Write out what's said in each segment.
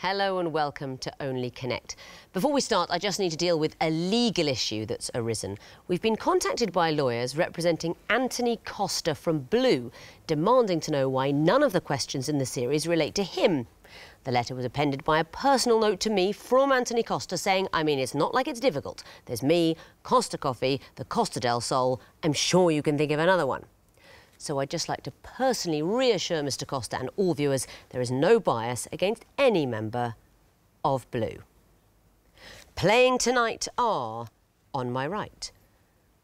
Hello and welcome to Only Connect. Before we start, I just need to deal with a legal issue that's arisen. We've been contacted by lawyers representing Anthony Costa from Blue, demanding to know why none of the questions in the series relate to him. The letter was appended by a personal note to me from Anthony Costa saying, I mean, it's not like it's difficult. There's me, Costa Coffee, the Costa del Sol. I'm sure you can think of another one. So I'd just like to personally reassure Mr. Costa and all viewers there is no bias against any member of Blue. Playing tonight are, on my right,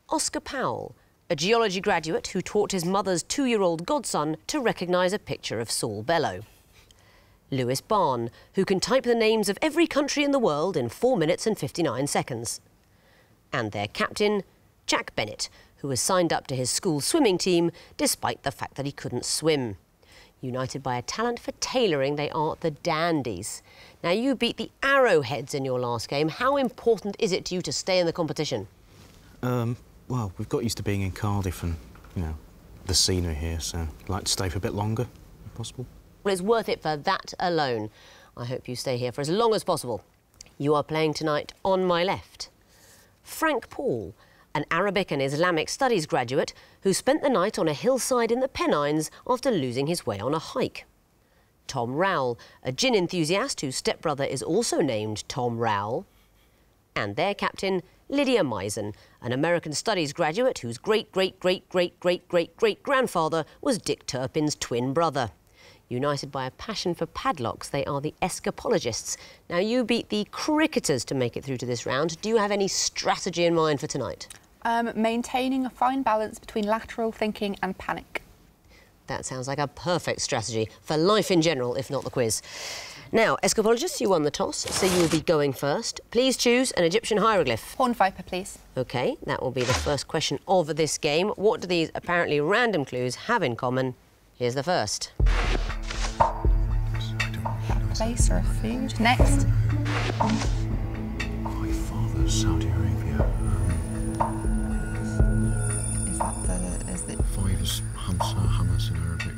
Oscar Powell, a geology graduate who taught his mother's 2-year-old godson to recognise a picture of Saul Bellow. Lewis Barn, who can type the names of every country in the world in 4 minutes and 59 seconds. And their captain, Jack Bennett, who has signed up to his school swimming team despite the fact that he couldn't swim. United by a talent for tailoring, they are the Dandies. Now, you beat the Arrowheads in your last game. How important is it to you to stay in the competition? Well, we've got used to being in Cardiff and, you know, the scenery here, so I'd like to stay for a bit longer, if possible. Well, it's worth it for that alone. I hope you stay here for as long as possible. You are playing tonight on my left. Frank Paul, an Arabic and Islamic studies graduate who spent the night on a hillside in the Pennines after losing his way on a hike. Tom Rowell, a gin enthusiast whose stepbrother is also named Tom Rowell. And their captain, Lydia Misen, an American studies graduate whose great-great-great-great-great-great-grandfather was Dick Turpin's twin brother. United by a passion for padlocks, they are the Escapologists. Now, you beat the Cricketers to make it through to this round. Do you have any strategy in mind for tonight? Maintaining a fine balance between lateral thinking and panic. That sounds like a perfect strategy for life in general, if not the quiz. Now, Escapologists, you won the toss, so you will be going first. Please choose an Egyptian hieroglyph. Horn viper, please. OK, that will be the first question of this game. What do these apparently random clues have in common? Here's the first. Place or a food. Next. My father's Saudi Arabia. Is that the... is it... 5 is Hamza, Hamas in Arabic.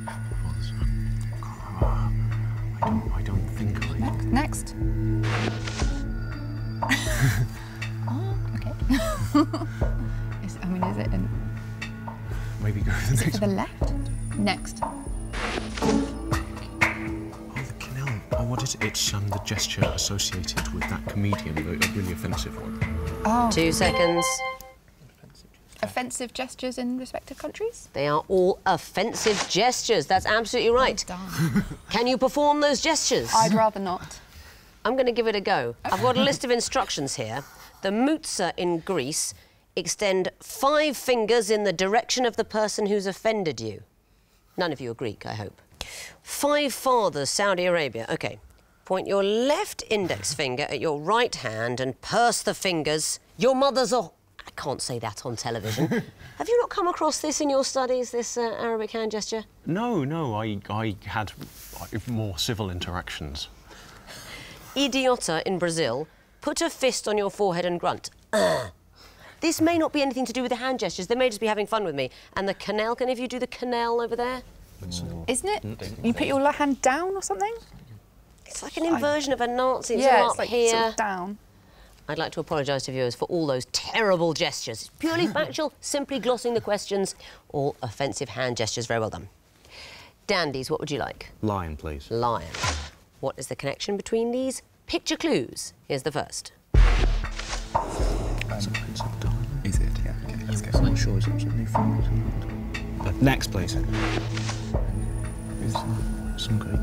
I don't think I... Next. Oh, OK. is it in... Maybe go to the next. Is it next to the left? Next. Oh, what is it? It's the gesture associated with that comedian, a really offensive one. Oh. 2 seconds. Offensive gestures in respective countries? They are all offensive gestures. That's absolutely right. Well done. Can you perform those gestures? I'd rather not. I'm going to give it a go. I've got a list of instructions here. The Mutsa in Greece extend 5 fingers in the direction of the person who's offended you. None of you are Greek, I hope. 5 fathers, Saudi Arabia. OK. Point your left index finger at your right hand and purse the fingers. Your mother's a... I can't say that on television. Have you not come across this in your studies, this Arabic hand gesture? No, I had more civil interactions. Idiota in Brazil. Put a fist on your forehead and grunt. This may not be anything to do with the hand gestures. They may just be having fun with me. And the canal, can any of you do the canal over there? Isn't it? You put your left hand down or something? It's like an inversion of a Nazi. Yeah, it's like here. sort of down. I'd like to apologise to viewers for all those terrible gestures. It's purely factual, simply glossing the questions. All offensive hand gestures. Very well done. Dandies, what would you like? Lion, please. Lion. What is the connection between these picture clues? Here's the first. Is it? Yeah. Okay, let's go. I'm not sure. Is it Newfoundland? Next, please. Some Greek.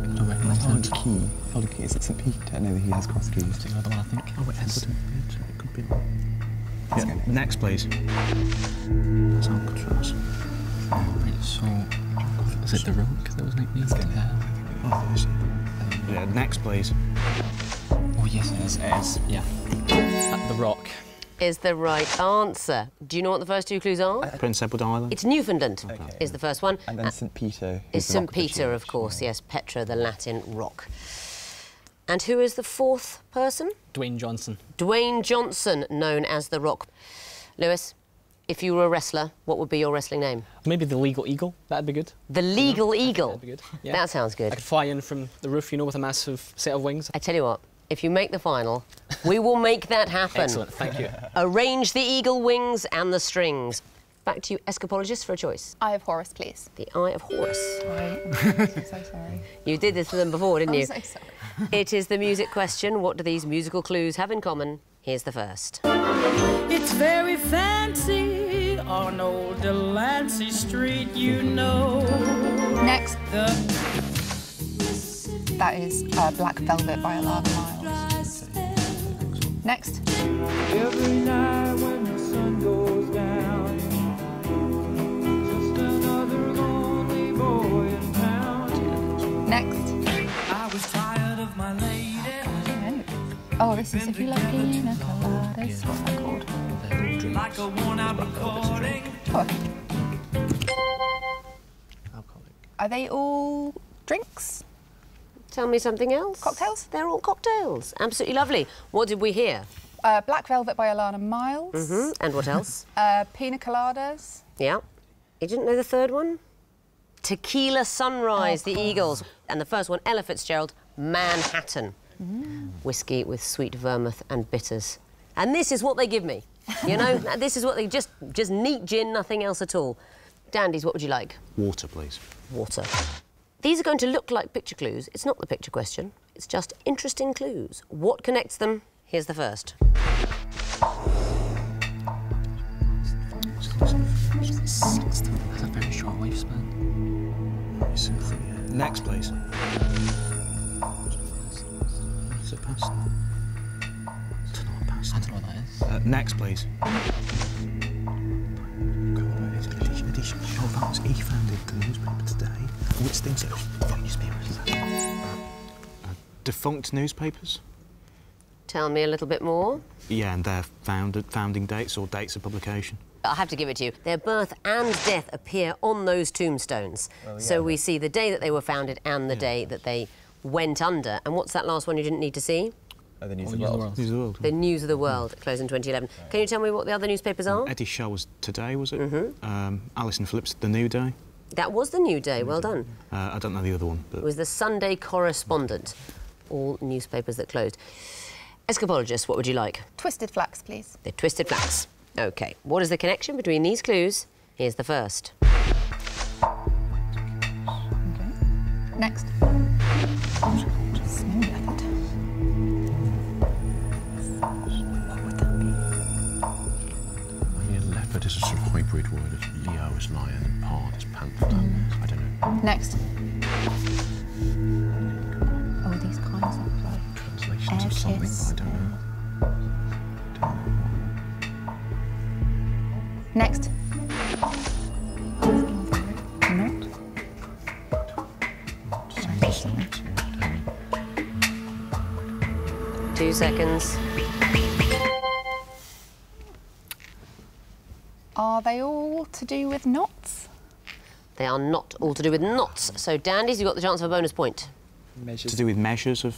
Holy key. Holy key. Is it St. Peter? No, he has cross keys. That's the other one, I think. Oh, it has. It could be. Let's go next, please. That's Alcatraz. Is it the Rock that was nicknamed? Yeah, next, please. Oh, yes, it is. Yeah. The Rock. Is the right answer. Do you know what the first 2 clues are? Prince Edward Island. It's Newfoundland, is the first one. And then St. Peter. Is St. Peter, of course, yes. Petra, the Latin rock. And who is the 4th person? Dwayne Johnson. Dwayne Johnson, known as the Rock. Lewis, If you were a wrestler, what would be your wrestling name? Maybe the Legal Eagle. That'd be good. The Legal Eagle? That'd be good. Yeah. That sounds good. I could fly in from the roof, you know, with a massive set of wings. I tell you what, if you make the final, we will make that happen. Excellent, thank you. Arrange the eagle wings and the strings. Back to you, Escapologists, for a choice. Eye of Horus, please. The Eye of Horus. Right. I'm so sorry. You did this to them before, didn't you? I'm so sorry. It is the music question. What do these musical clues have in common? Here's the first. It's very fancy on old Delancey Street, you know. Next. That is Black Velvet by Alana Miles. Next. Every night when the sun goes down, just another lonely boy in town. Next. I was tired of my lady. Oh, this is If You Love Pina Coladas. What's that called? Like a worn-out recording. Oh. Alcoholic. Are they all drinks? Tell me something else. Cocktails? They're all cocktails. Absolutely lovely. What did we hear? Black Velvet by Alana Miles. Mm-hmm. And what else? Pina Coladas. Yeah. You didn't know the third one? Tequila Sunrise, the Eagles. And the first one, Ella Fitzgerald, Manhattan. Whiskey with sweet vermouth and bitters. And this is what they give me. You know, this is what they just neat gin, nothing else at all. Dandies, what would you like? Water, please. Water. These are going to look like picture clues. It's not the picture question. It's just interesting clues. What connects them? Here's the first. That's a very short lifespan. Next, please. Is it past? I don't know what that is. Next, please. Edition. Oh, that was E-founded the newspaper today. Which things are from newspapers? Defunct newspapers? Tell me a little bit more. Yeah, and their founding dates or dates of publication. I'll have to give it to you. Their birth and death appear on those tombstones. So we see the day that they were founded and the day that they went under. And what's that last one you didn't need to see? The News of the World. News of the World. The News of the World, closed in 2011. Can you tell me what the other newspapers are? Eddie Shell was today, was it? Alison Phillips, The New Day. That was the New Day, well done. I don't know the other one. But... It was the Sunday Correspondent. All newspapers that closed. Escapologists, what would you like? Twisted Flax, please. The Twisted Flax. OK, what is the connection between these clues? Here's the first. Okay. Next. Snow leopard. What would that be? Leopard is a sort of hybrid word of Leo is lion and Pard is panther. I don't know. Next. Oh, these kinds of like Translations of something, but I don't know. Next. Not. 2 seconds. Are they all to do with knots? They are not all to do with knots. So, Dandies, you've got the chance of a bonus point. To do with measures of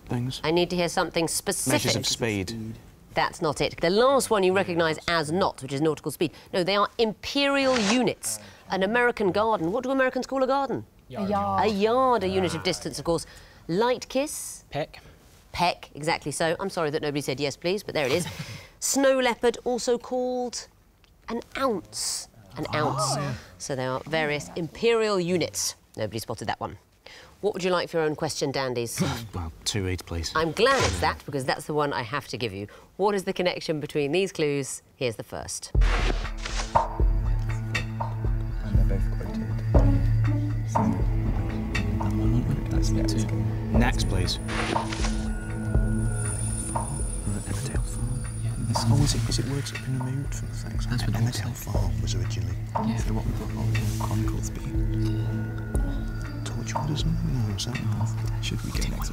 things? I need to hear something specific. Measures of speed. That's not it. The last one you recognise as knots, which is nautical speed. No, they are imperial units. An American garden. What do Americans call a garden? A yard. A yard, a unit of distance, of course. Light kiss. Peck. Peck, exactly so. I'm sorry that nobody said yes, please, but there it is. Snow leopard, also called an ounce. An ounce. So there are various imperial units. Nobody spotted that one. What would you like for your own question, Dandies? Well, 2 each, please. I'm glad it's that, because that's the one I have to give you. What is the connection between these clues? Here's the first. And they're both quoted. That's two. Next, please. Emmerdale Farm. Yeah, oh, is it words that have been removed from the things? That's what Emmerdale Farm was originally. Yeah. So what we've got on the Chronicles being. Torchwood, isn't it? No, is that should we get next?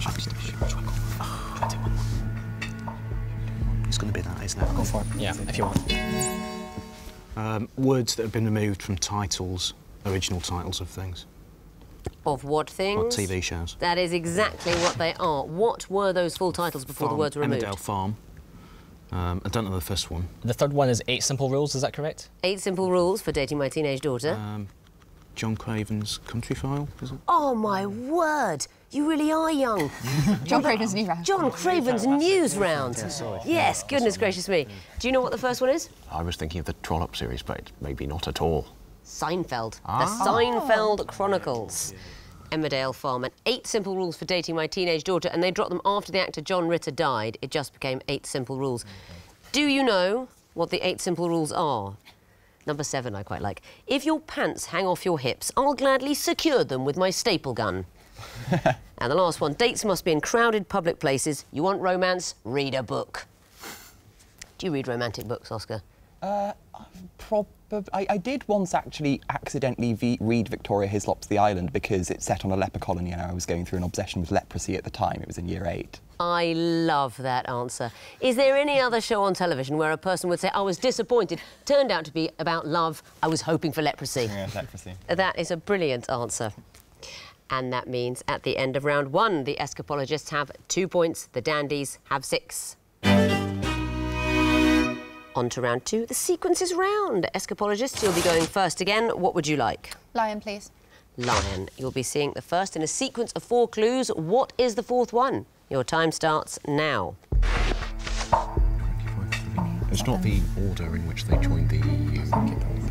It's going to be that, isn't it? Go for it. Yeah, if you want. Words that have been removed from titles, original titles of things. Of what things? Or TV shows. That is exactly what they are. What were those full titles before the words were removed? Emmerdale Farm. I don't know the first one. The third one is 8 Simple Rules, is that correct? 8 Simple Rules for Dating My Teenage Daughter. John Craven's Country File, is it? Oh, my word! You really are young. John Craven's News Round. John Craven's News Round. Yes, goodness gracious me. Do you know what the first one is? I was thinking of the Trollop series, but maybe not at all. Seinfeld. The Seinfeld Chronicles. Emmerdale Farm, and 8 Simple Rules for Dating My Teenage Daughter, and they dropped them after the actor John Ritter died. It just became 8 Simple Rules. Do you know what the 8 Simple Rules are? Number 7 I quite like. If your pants hang off your hips, I'll gladly secure them with my staple gun. And the last one, dates must be in crowded public places. You want romance? Read a book. Do you read romantic books, Oscar? I did once actually accidentally read Victoria Hislop's The Island because it's set on a leper colony and I was going through an obsession with leprosy at the time. It was in Year 8. I love that answer. Is there any other show on television where a person would say, I was disappointed, turned out to be about love, I was hoping for leprosy? Yeah, leprosy. That is a brilliant answer. And that means at the end of round 1, the Escapologists have 2 points, the Dandies have 6. On to round 2, the sequences round. Escapologists, you'll be going first again. What would you like? Lion, please. Lion. You'll be seeing the first in a sequence of 4 clues. What is the 4th one? Your time starts now. 25. It's not the order in which they joined the EU.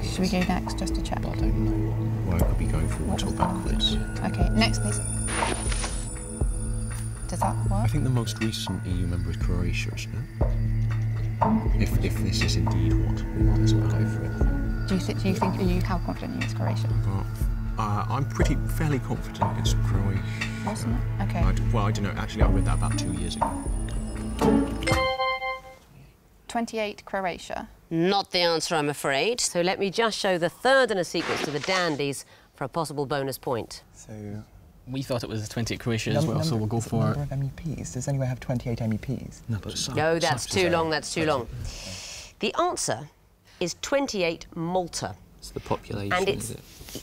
Should we go next, just to check? I don't know. Well, it could be going forwards or backwards. OK, next, please. Does that work? I think the most recent EU member is Croatia, isn't it? If this is indeed what we might as well go for it. How confident are you it's Croatia? I'm fairly confident it's Croatia. Wasn't it? OK. Well, I don't know. Actually, I read that about 2 years ago. 28, Croatia. Not the answer, I'm afraid. So let me just show the third in a sequence to the Dandies for a possible bonus point. So... We thought it was 28 Croatia as well, so we'll go for... Number of MEPs? Does anyone have 28 MEPs? No, but No, that's too long, that's too long. The answer is 28 Malta. It's the population, And it's...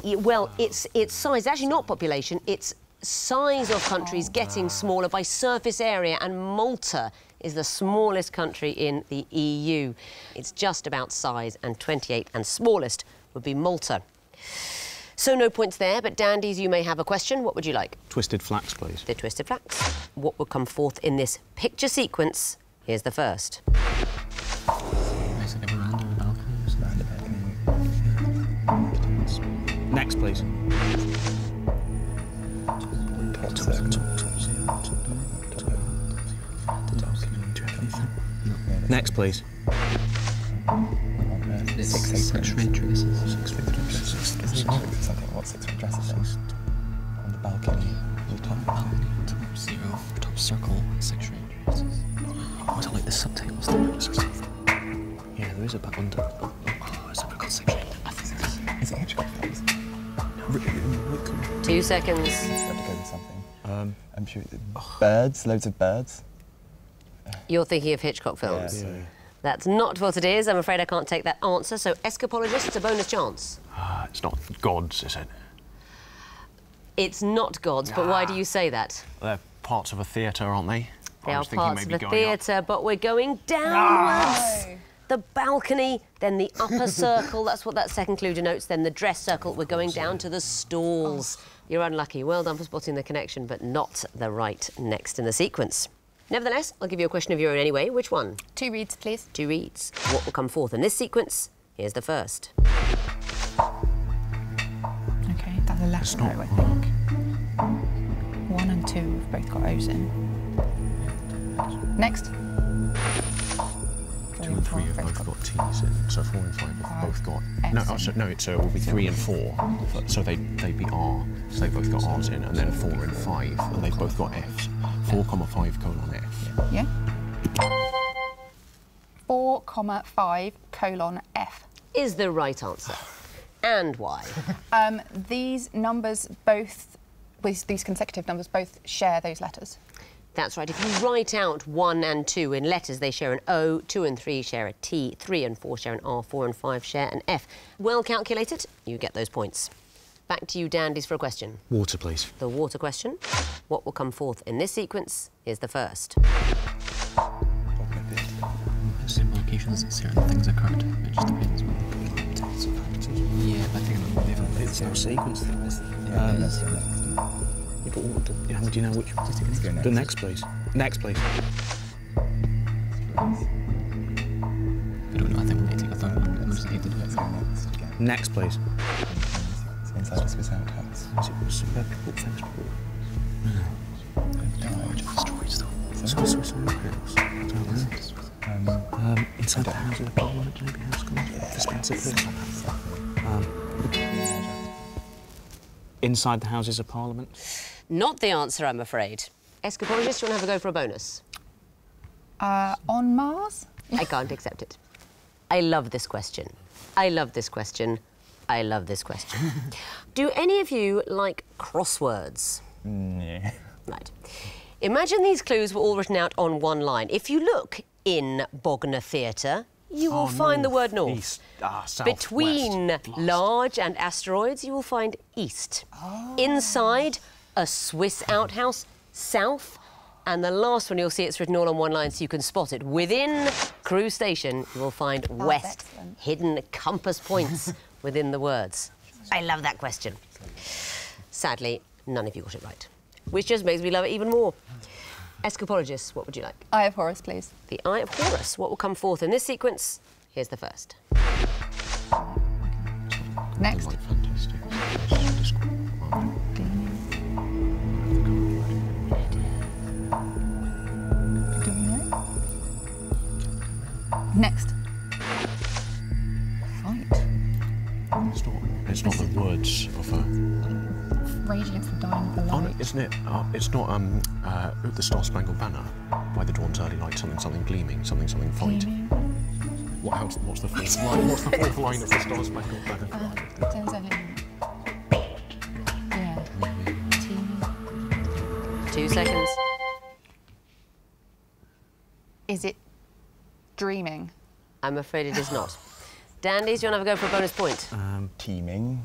Well, it's size, actually not population, it's size of countries getting smaller by surface area, and Malta is the smallest country in the EU. It's just about size, and 28 and smallest would be Malta. So no points there, but Dandies, you may have a question. What would you like? Twisted Flax, please. The Twisted Flax. What would come forth in this picture sequence? Here's the first. Next, please. Next, please. Sexual dresses. Something, what 6 dresses is? On the balcony. Top circle, sexual dresses. Was it like the subtitles? Yeah, there is a bit under. Oh, is it called sexual? Is it Hitchcock films? 2 seconds. I have to go with something. I'm sure... Birds, loads of birds. You're thinking of Hitchcock films? Yeah. That's not what it is. I'm afraid I can't take that answer. So, Escapologists, a bonus chance. It's not gods, is it? It's not gods, but why do you say that? They're parts of a theatre, aren't they? They are parts of a theatre, but we're going downwards. No. The balcony, then the upper circle. That's what that second clue denotes. Then the dress circle. We're going down to the stalls. You're unlucky. Well done for spotting the connection, but not the right next in the sequence. Nevertheless, I'll give you a question of your own anyway. Which one? 2 reads, please. 2 reads. What will come forth in this sequence? Here's the first. OK, that's a letter note, I think. 1 and 2 have both got O's in. Next. 2 and 3 have both got T's in, so 4 and 5 have both got... No, it will be 3 and 4, so they'd be R, so they both got R's in, and then 4 and 5, and they've both got F's. 4,5:F. Yeah. 4,5:F. Is the right answer. And why? These numbers both, with these consecutive numbers, both share those letters. That's right. If you write out 1 and 2 in letters, they share an O, 2 and 3 share a T, 3 and 4 share an R, 4 and 5 share an F. Well calculated, you get those points. Back to you, Dandies, for a question. Water, please. The water question. What will come forth in this sequence is the first. because certain things occurred. It just depends. Yeah, I think It's no sequence thing. How do you know which? The next, please. Next, please. I don't know. I think we need to take a third one. We'll just need to do it. Next, please. Inside a specific house. Is it super people things before? Destroyed stuff. Inside the House of the Parliament, maybe House of Dispenser. Inside the Houses of Parliament. Not the answer, I'm afraid. Escapologists, do you want to have a go for a bonus? On Mars? I can't accept it. I love this question. I love this question. I love this question. Do any of you like crosswords? Yeah. Right. Imagine these clues were all written out on one line. If you look in Bognor Theatre, you will find the word north. East. South, Between west. large and asteroids, you will find east. Inside, a Swiss outhouse, south. And the last one, you'll see it's written all on one line so you can spot it. Within Crewe Station, you will find west. Excellent. Hidden compass points within the words. I love that question. Sadly, none of you got it right, which just makes me love it even more. Escapologists, what would you like? Eye of Horus, please. The Eye of Horus. What will come forth in this sequence? Here's the first. Next. Like fantastic. Next. Fight. It's not the words of a. Rage Against the Dying of the Oh, Light. no, isn't it? It's not the Star Spangled Banner by the dawn's early light. Something gleaming. Something fight. Gleaming. What's the fourth line? What's the fourth line of the Star Spangled Banner? Yeah. 2 seconds. Is it dreaming? I'm afraid it is not. Dandies, do you want to have a go for a bonus point? Teaming.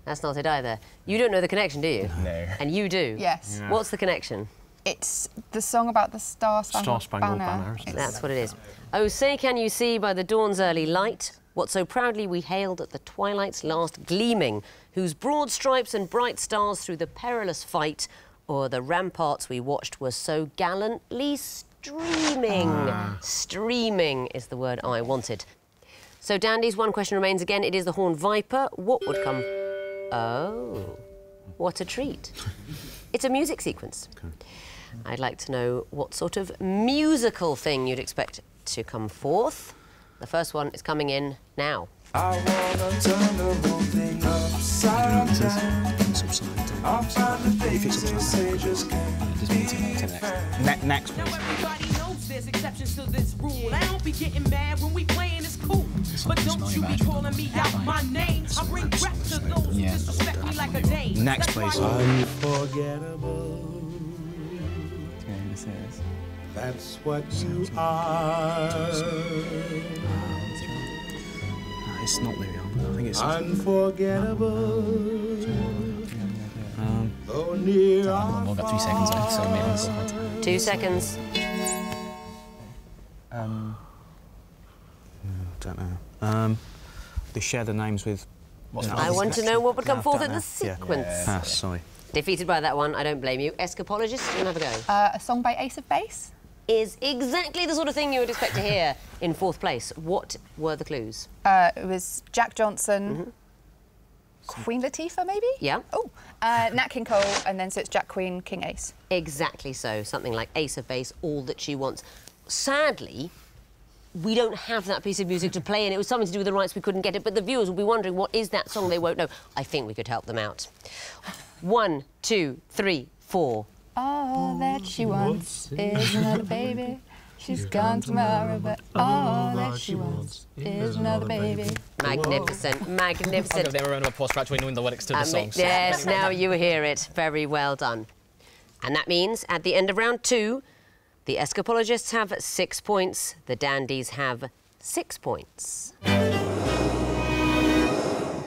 That's not it either. You don't know the connection, do you? No. And you do? Yes. Yeah. What's the connection? It's the song about the Star Spangled Banner, isn't it? That's what it is. Oh, say can you see by the dawn's early light what so proudly we hailed at the twilight's last gleaming, whose broad stripes and bright stars through the perilous fight o'er the ramparts we watched were so gallantly streaming. Streaming is the word I wanted. So, Dandies, one question remains again. It is the Horned Viper. What would come... Oh, what a treat. It's a music sequence. Okay. I'd like to know what sort of musical thing you'd expect to come forth. The first one is coming in now. I wanna turn the whole thing upside down. I'll find the things they say just can't be. Next, please. Everybody knows there's exceptions to this rule. I don't be getting mad when we playing it's cool. But don't you be calling me out my name. I bring rap to those who disrespect me like a dame. Next, please. Unforgettable. That's what you are. It's not maybe. I think it's. Unforgettable. Though near We've got 3 seconds left, so maybe we'll go ahead. 2 seconds. Don't know. They share the names with. I want to know what would come forth in the Yeah. sequence. Sorry. Defeated by that one, I don't blame you. Escapologists, do you want to have a go? A song by Ace of Base? Is exactly the sort of thing you would expect to hear in fourth place. What were the clues? It was Jack Johnson, Queen Latifah, maybe? Yeah. Oh, Nat King Cole, and then so it's Jack, Queen, King, Ace. Exactly so. Something like Ace of Base, All That She Wants. Sadly, we don't have that piece of music to play, and it was something to do with the rights we couldn't get it, but the viewers will be wondering, what is that song? They won't know. I think we could help them out. 1, 2, 3, 4. All that she wants is another baby. She's gone tomorrow, but all that she wants is another baby. Magnificent, I'll magnificent. give them a round of applause for actually knowing the lyrics to the song. Yes, now you hear it. Very well done. And that means, at the end of round 2, the Escapologists have 6 points, the Dandies have 6 points.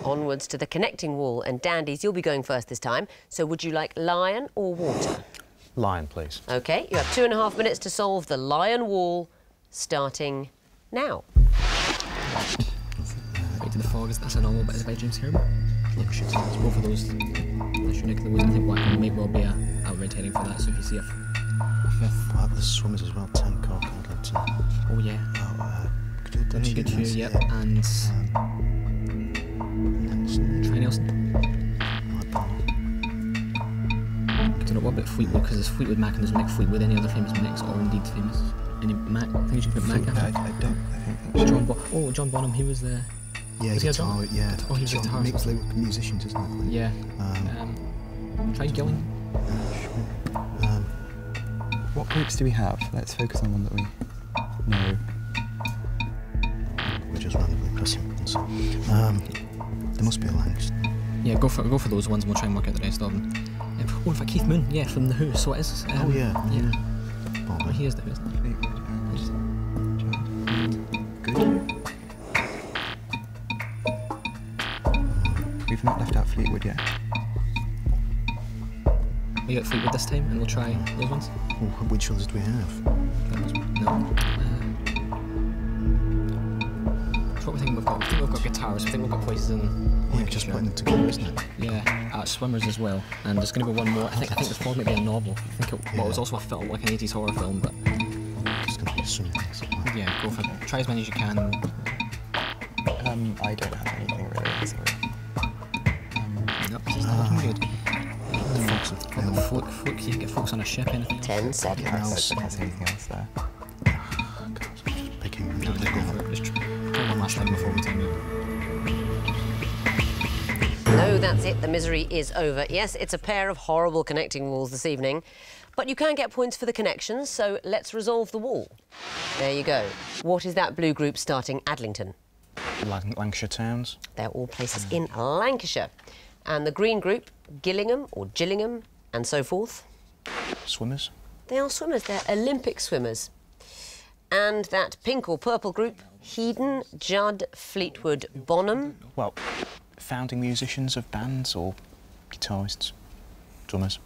Onwards to the connecting wall, and Dandies, you'll be going first this time. So would you like lion or water? Lion, please. OK, you have 2.5 minutes to solve the lion wall, starting now. Right to the Fog, that's a normal, but it's by James Herbert. It's both of those. Unless your neck of the woods, I think Blackburn may well be a red herring for that, so if you see a fifth. Well, there's swimmers as well, 10 Cork, Adlington. Oh, yeah. Good few, yep, and... Try Nelson. I don't know what about Fleetwood, because there's Fleetwood Mac and there's Mick Fleetwood. Any other famous Micks, or indeed famous? Any Mac? I think you should put Mac after. I think John Bonham, he was the... Yeah, was he guitar, yeah. Oh, he was a guitarist. Mix, they were musicians, isn't it? Yeah. Try Gilling. What groups do we have? Let's focus on one that we know. We're just randomly pressing buttons. There must be a Langs. Yeah, go for those ones and we'll try and work out the rest of them. Oh, in fact, Keith Moon, yeah, from The Who, so it is. Oh, yeah. Well, he is The Who, isn't he? Good. We've not left out Fleetwood yet. We got Fleetwood this time, and we'll try those ones. Oh, which ones do we have? No. So what we think we've got? We think we've got guitars. We think we've got places in. Yeah, just putting them together, isn't it? Yeah, swimmers as well. And there's going to be one more. I think the Fog might be a novel. I think it was also a film, like an 80s horror film, but. It's going to be a swimming thing. Yeah, go for it. Try as many as you can. I don't have anything really. Sorry. Nope, this is not looking good. Fluke, you can get folks on a ship, anything else? 10 seconds. I can't see anything else there. Picking. No, just go for it. Just try one last time before we time you. No, that's it. The misery is over. Yes, it's a pair of horrible connecting walls this evening. But you can get points for the connections, so let's resolve the wall. There you go. What is that blue group starting Adlington? Lancashire towns. They're all places in Lancashire. And the green group, Gillingham or Gillingham and so forth. Swimmers. They are swimmers. They're Olympic swimmers. And that pink or purple group, Headon, Judd, Fleetwood, Bonham. Well, founding musicians of bands or guitarists, drummers.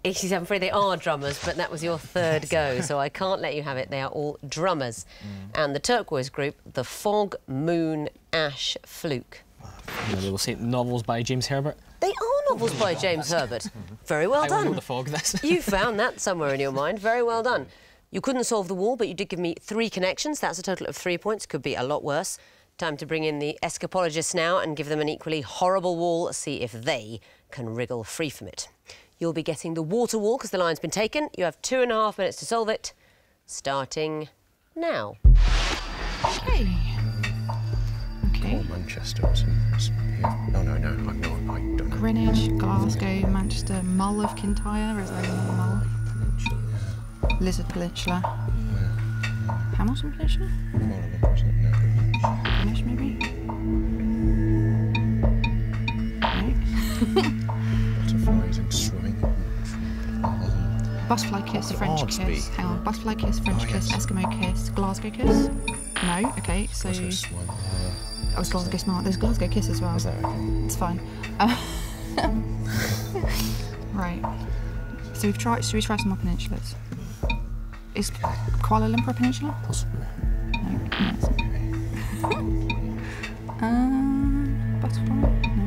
I'm afraid they are drummers, but that was your third go, so I can't let you have it. They are all drummers. And the turquoise group, the Fog, Moon, Ash, Fluke. Maybe we'll say novels by James Herbert. They are novels by James Herbert. Very well done. I know the Fog, that's... You found that somewhere in your mind. Very well done. You couldn't solve the wall, but you did give me 3 connections. That's a total of 3 points. Could be a lot worse. Time to bring in the Escapologists now and give them an equally horrible wall, see if they can wriggle free from it. You'll be getting the water wall because the line's been taken. You have 2.5 minutes to solve it, starting now. Okay. Or Manchester was here. No, I don't know. Greenwich, Glasgow, Manchester, Mull of Kintyre, is there another Mull? Peninsula. Lizard Peninsula. Hamilton Peninsula? Greenwich, maybe? Butterflies and swimming. Butterfly kiss, French Ardsby. kiss. Hang on. Butterfly kiss, French kiss, Eskimo kiss, Glasgow kiss. No. Okay. So. Oh, it's Glasgow Smart. There's Glasgow kiss as well. Is that okay? It's fine. Right. So should we try some more peninsulas? Is Kuala Lumpur a peninsula? Possibly. No. Butterfly? No.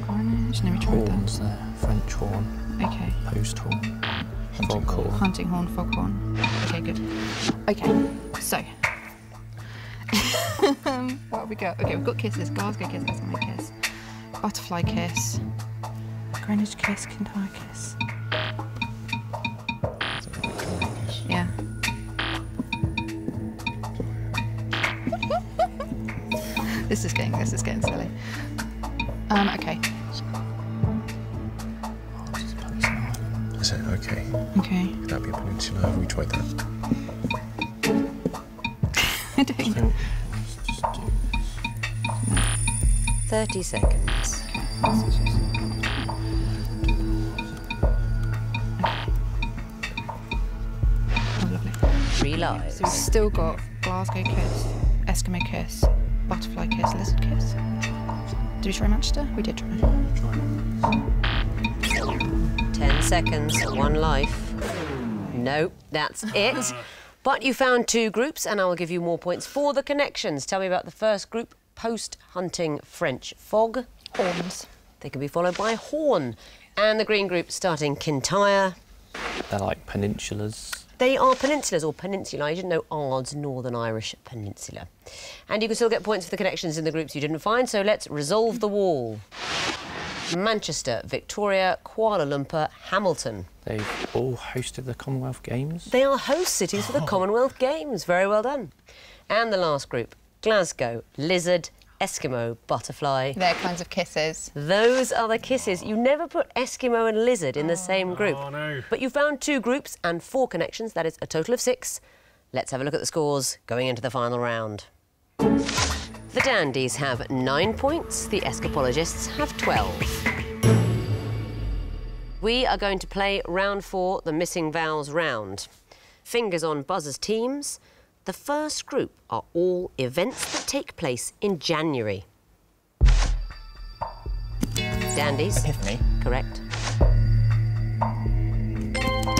Greenwich? No, we tried Horns there. French horn. Okay. Post horn. Foghorn. Hunting horn, foghorn. Okay, good. Okay, so. What have we got? Okay, we've got kisses. Glasgow kiss, Eskimo kiss. Butterfly kiss. Greenwich kiss, Kintyre kiss. Yeah. This is getting silly. Okay. Is it okay? Okay. Could that be a peninsula? Have we tried that? I don't know. 30 seconds. Oh, lovely. 3 lives. So we've still got Glasgow kiss, Eskimo kiss, butterfly kiss, lizard kiss. Did we try Manchester? We did try. 10 seconds, 1 life. Nope, that's it. But you found 2 groups, and I will give you more points for the connections. Tell me about the first group, post-hunting French fog. Horns. They can be followed by horn. And the green group starting Kintyre. They're like peninsulas. They are peninsulas, or peninsula. You didn't know Ard's Northern Irish peninsula. And you can still get points for the connections in the groups you didn't find, so let's resolve the wall. Manchester, Victoria, Kuala Lumpur, Hamilton. They've all hosted the Commonwealth Games. They are host cities for the Commonwealth Games. Very well done. And the last group, Glasgow, Lizard, Eskimo, Butterfly. They're kinds of kisses. Those are the kisses. You never put Eskimo and Lizard in the same group. Oh, no. But you found 2 groups and 4 connections. That is a total of 6. Let's have a look at the scores going into the final round. The Dandies have 9 points. The Escapologists have 12. We are going to play round 4, the missing vowels round. Fingers on buzzers teams. The first group are all events that take place in January. Dandies. Epiphany. Correct.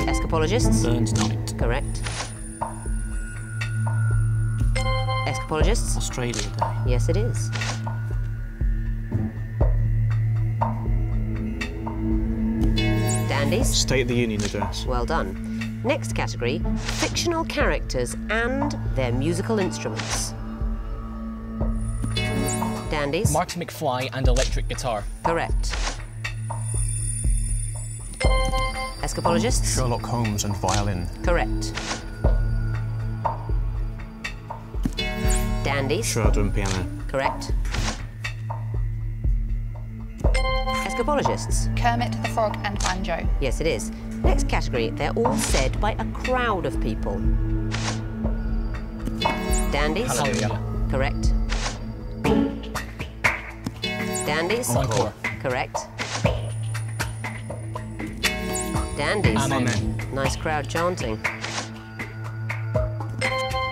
Escapologists. Burns Night. Correct. Escapologists. Australia Day. Yes, it is. Dandies. State of the Union address. Well done. Next category, fictional characters and their musical instruments. Dandies. Marty McFly and electric guitar. Correct. Escapologists. Sherlock Holmes and violin. Correct. Dandies. Schroeder and piano. Correct. Escapologists. Kermit the Frog and banjo. Yes, it is. Next category, they're all said by a crowd of people. Dandies. Hallelujah. Correct. Dandies. Encore. Correct. Dandies. Amen. Nice crowd chanting.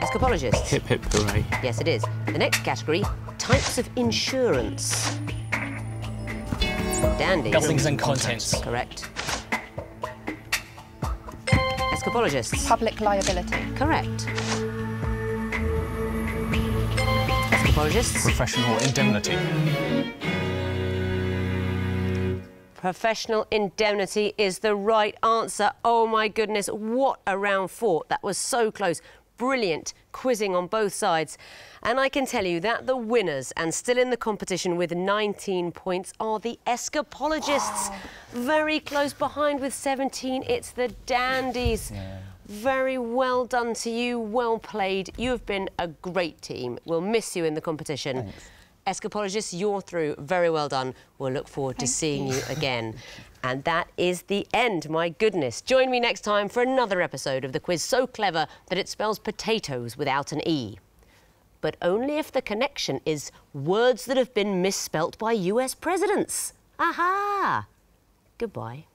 Escapologists. Hip hip hooray. Yes, it is. The next category, types of insurance. Dandies. Buildings and contents. Correct. Escapologists. Public liability. Correct. Escapologists. Professional indemnity. Professional indemnity is the right answer. Oh my goodness, what a round 4. That was so close. Brilliant quizzing on both sides. And I can tell you that the winners, and still in the competition with 19 points, are the Escapologists. Wow. Very close behind with 17. It's the Dandies. Yeah. Very well done to you. Well played. You have been a great team. We'll miss you in the competition. Thanks. Escapologists, you're through. Very well done. We'll look forward to seeing you again. And that is the end, my goodness. Join me next time for another episode of the quiz so clever that it spells potatoes without an E. But only if the connection is words that have been misspelt by US presidents. Aha! Goodbye.